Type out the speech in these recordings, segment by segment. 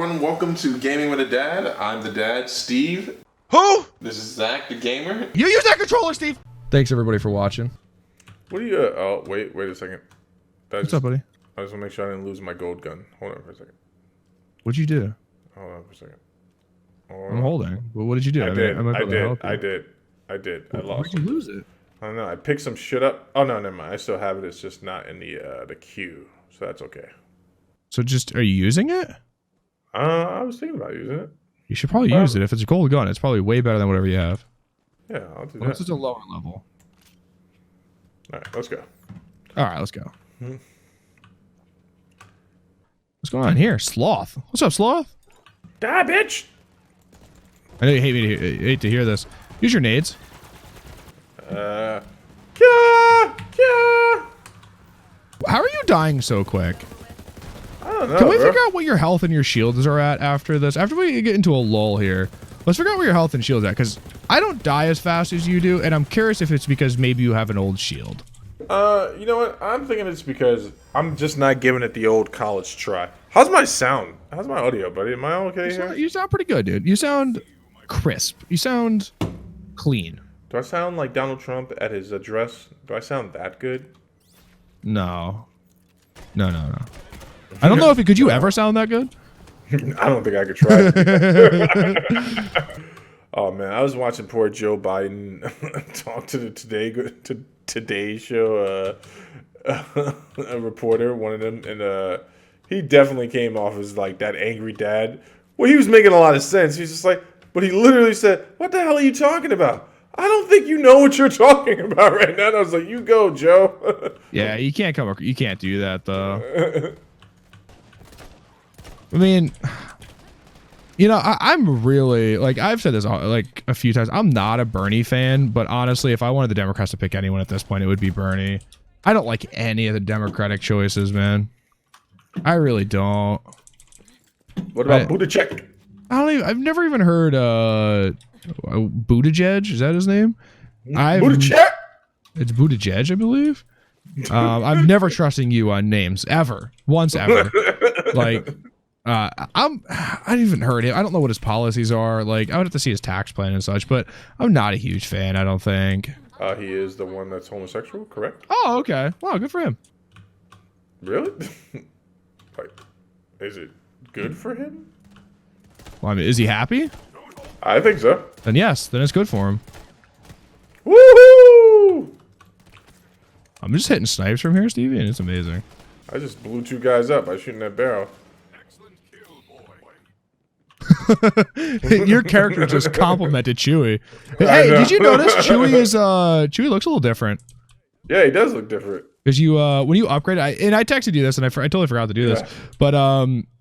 everyone. Welcome to Gaming with a Dad. I'm the dad, Steve. Who? This is Zach, the gamer. You use that controller, Steve. Thanks everybody for watching. What do you? Oh, wait a second. What's up, buddy? I just want to make sure I didn't lose my gold gun. Hold on for a second. What'd you do? Hold on for a second. I'm holding. But what did you do? I did. I might be able to help you. I did. I lost. Where'd you lose it? I don't know. I picked some shit up. Oh no, never mind. I still have it. It's just not in the queue, so that's okay. So just, are you using it? I was thinking about using it. You should probably use it. If it's a gold gun, it's probably way better than whatever you have. Yeah, I'll do Unless that. it's a lower level. All right, let's go. All right, let's go. What's going on here? Sloth. What's up, Sloth? Die, bitch! I know you hate to hear this. Use your nades. Kya! How are you dying so quick? I don't know. Can we bro. figure out what your health and your shields are at after this? After we get into a lull here, let's figure out where your health and shields are at, because I don't die as fast as you do, and I'm curious if it's because maybe you have an old shield. You know what? I'm thinking it's because I'm just not giving it the old college try. How's my sound? How's my audio, buddy? Am I okay here? You sound pretty good, dude. You sound crisp. You sound clean. Do I sound like Donald Trump at his address? Do I sound that good? No. No. I don't know if could you ever sound that good? I don't think I could try it. Oh man, I was watching poor Joe Biden talk to the Today Show a reporter, one of them, and he definitely came off as like that angry dad. Well, he was making a lot of sense. He's just like, but he literally said, "What the hell are you talking about? I don't think you know what you're talking about right now." And I was like, "You go, Joe." Yeah, you can't you can't do that though. I mean, you know, I'm really, like, I've said this like a few times. I'm not a Bernie fan, but honestly, if I wanted the Democrats to pick anyone at this point, it would be Bernie. I don't like any of the Democratic choices, man. I really don't. What about Buttigieg? I've never even heard Buttigieg. Is that his name? Buttigieg? It's Buttigieg, I believe. I'm never trusting you on names ever. Once ever. Like, I haven't even heard him. I don't know what his policies are. Like, I would have to see his tax plan and such, but I'm not a huge fan, I don't think. He is the one that's homosexual, correct? Oh, okay. Wow, good for him. Really? Like, is it good for him? Well, I mean, is he happy? I think so. Then yes, then it's good for him. Woohoo! I'm just hitting snipes from here, Stevie, and it's amazing. I just blew two guys up by shooting that barrel. Your character just complimented Chewie. Hey, did you notice Chewie looks a little different? Yeah, he does look different. Because you, when you upgrade, I texted you this, and I totally forgot to do this. But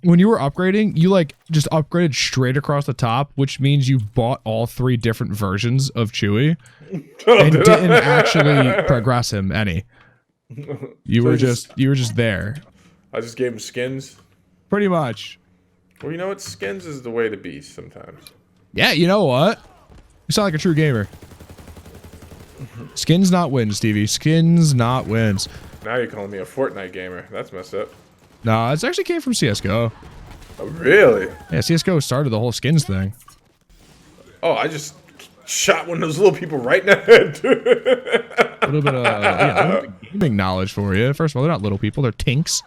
when you were upgrading, you like just upgraded straight across the top, which means you bought all three different versions of Chewie and didn't actually progress him any. You were just there. I just gave him skins. Pretty much. Well, you know what? Skins is the way to be sometimes. Yeah, you know what? You sound like a true gamer. Skins not wins, Stevie. Skins not wins. Now you're calling me a Fortnite gamer. That's messed up. No, it actually came from CSGO. Oh, really? Yeah, CSGO started the whole skins thing. Oh, I just shot one of those little people right in the head. A little bit of gaming knowledge for you. First of all, they're not little people. They're tinks.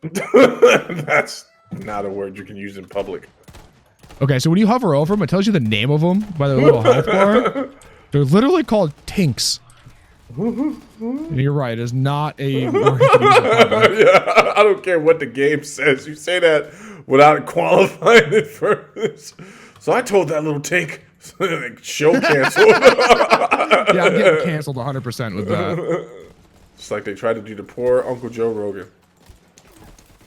That's not a word you can use in public. Okay, so when you hover over them, it tells you the name of them by the little health bar. They're literally called tinks. And you're right. It's not a word you can use in public. Yeah, I don't care what the game says. You say that without qualifying it first. So I told that little tink. Show canceled. Yeah, I'm getting canceled 100% with that. It's like they tried to do the poor Uncle Joe Rogan.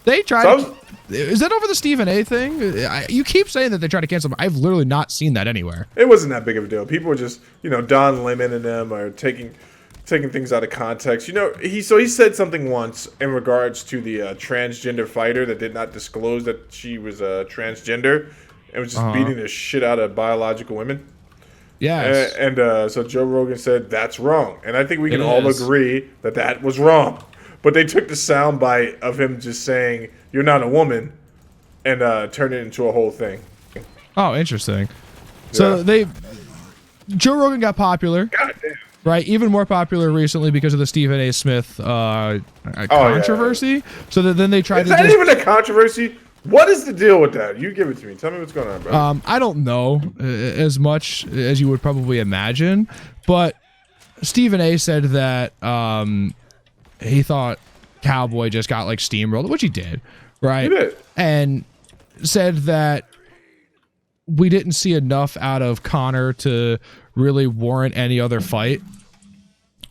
They tried. Is that over the Stephen A thing? You keep saying that they tried to cancel him. I've literally not seen that anywhere. It wasn't that big of a deal. People were just, Don Lemon and them are taking things out of context. He said something once in regards to the transgender fighter that did not disclose that she was a transgender and was just beating the shit out of biological women. Yes. And so Joe Rogan said that's wrong, and I think we can all agree that that was wrong. But they took the soundbite of him just saying, "You're not a woman," and turn it into a whole thing. Oh, interesting. So Yeah. Joe Rogan got popular, God damn. right? Even more popular recently because of the Stephen A. Smith controversy. So then they tried Is to that just, even a controversy? What is the deal with that? You give it to me. Tell me what's going on, bro. I don't know as much as you would probably imagine, but Stephen A. said that he thought Cowboy just got like steamrolled, which he did, right? He did. And said that we didn't see enough out of Conor to really warrant any other fight,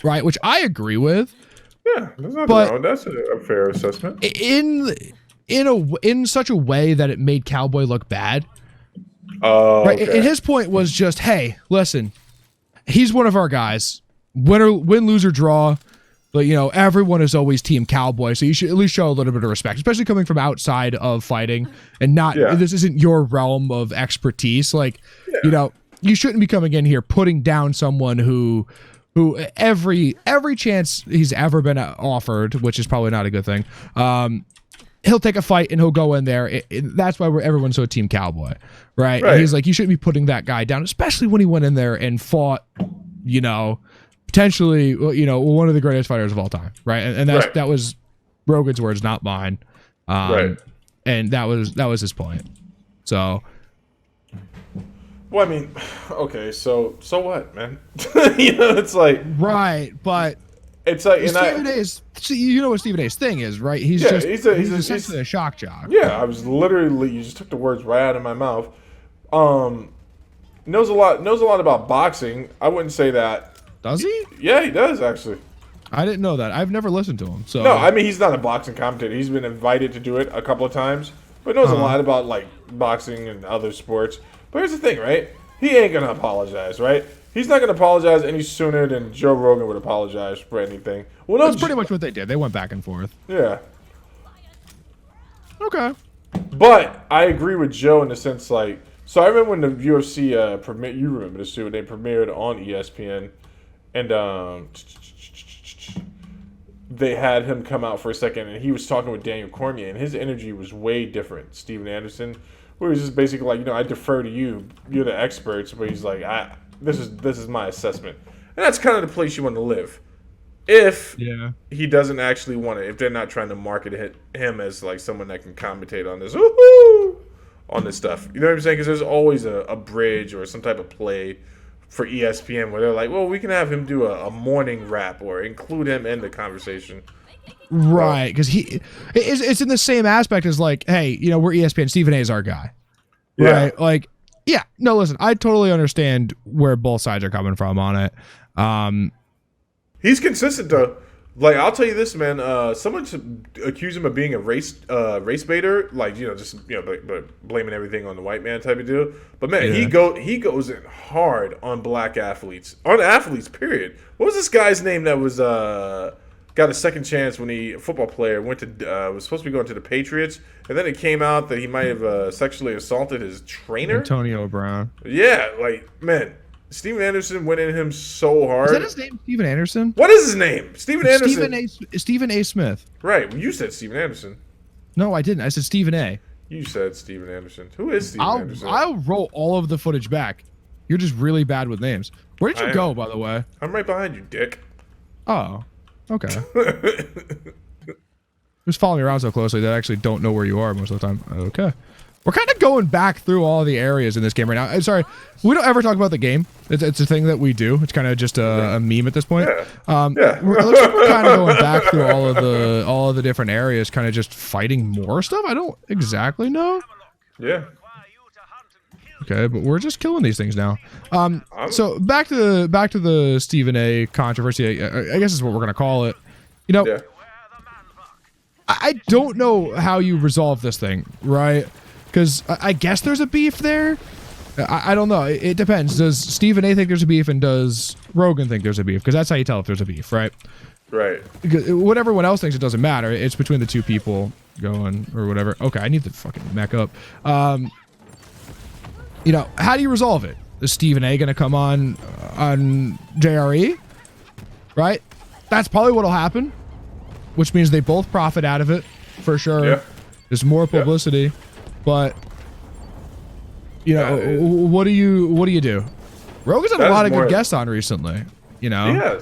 right? Which I agree with. Yeah, there's nothing But- wrong. That's a fair assessment. In such a way that it made Cowboy look bad. Oh, Right. okay. And his point was just, hey, listen, he's one of our guys. Win, lose, or draw. But, you know, everyone is always Team Cowboy, so you should at least show a little bit of respect, especially coming from outside of fighting and not, Yeah. this isn't your realm of expertise. Like, you know, you shouldn't be coming in here putting down someone who every chance he's ever been offered, which is probably not a good thing, he'll take a fight and he'll go in there. That's why everyone's so Team Cowboy, right? Right. And he's like, you shouldn't be putting that guy down, especially when he went in there and fought, you know, potentially, you know, one of the greatest fighters of all time, right? And Right. that was Rogan's words, not mine. Right. And that was his point. So Well, I mean, okay, so what, man? You know, it's like, right, but and Stephen A's, you know what Stephen A's thing is, right? He's Yeah, just he's he's a- essentially a shock jock. yeah, I was literally, you just took the words right out of my mouth. Knows a lot about boxing. I wouldn't say that. Does he? Yeah, he does actually. I didn't know that. I've never listened to him. So No, I mean he's not a boxing commentator. He's been invited to do it a couple of times, but knows a lot about like boxing and other sports. But here's the thing, right? He ain't gonna apologize, right? He's not gonna apologize any sooner than Joe Rogan would apologize for anything. Well, no, that's pretty much what they did. They went back and forth. yeah. Okay. But I agree with Joe in the sense like, so I remember when the UFC premiered. You remember this too? They premiered on ESPN, and they had him come out for a second, and he was talking with Daniel Cormier, and his energy was way different. Steven Anderson, where he was just basically like, you know, I defer to you. You're the experts. But he's like, this is my assessment, and that's kind of the place you want to live. If Yeah. he doesn't actually want it, if they're not trying to market him as like someone that can commentate on this, woohoo, on this stuff. You know what I'm saying? Because there's always a bridge or some type of play for ESPN where they're like, well, we can have him do a morning rap or include him in the conversation. Right, because it's in the same aspect as like, hey, you know, we're ESPN. Stephen A is our guy, Yeah. right? Like, yeah, no, listen, I totally understand where both sides are coming from on it. He's consistent though. Like I'll tell you this, man. Someone accused him of being a race baiter, like you know, just you know, but blaming everything on the white man type of deal. But man, Yeah. he goes in hard on black athletes, Period. What was this guy's name that was got a second chance when a football player went to was supposed to be going to the Patriots, and then it came out that he might have sexually assaulted his trainer. Antonio Brown. Yeah, like man, Steven Anderson went in him so hard. Is that his name? Steven Anderson? What is his name? Steven Anderson. Stephen A. Smith. Right. Well, you said Steven Anderson. No, I didn't. I said Stephen A. You said Steven Anderson. Who is Steven Anderson? I'll roll all of the footage back. You're just really bad with names. Where did you I go, am. by the way? I'm right behind you, dick. Oh, okay. Who's following me around so closely that I actually don't know where you are most of the time? Okay. We're kind of going back through all the areas in this game right now. I'm sorry, we don't ever talk about the game. It's a thing that we do. It's kind of just a meme at this point. Yeah. It looks like we're kind of going back through all of the different areas, kind of just fighting more stuff. I don't exactly know. Yeah. Okay, but we're just killing these things now. So back to the Stephen A. controversy. I guess is what we're gonna call it. You know, Yeah. I don't know how you resolve this thing, right? Because I guess there's a beef there. I don't know. It depends. Does Stephen A. think there's a beef, and does Rogan think there's a beef? Because that's how you tell if there's a beef, right? Right. Because what everyone else thinks, it doesn't matter. It's between the two people going or whatever. Okay, I need to fucking mech up. You know, how do you resolve it? Is Stephen A. gonna come on JRE? Right? That's probably what'll happen. Which means they both profit out of it, for sure. Yeah. There's more publicity. but you know, Yeah, what do you do? Rogan's had a That's lot of more- good guests on recently. You know, Yes.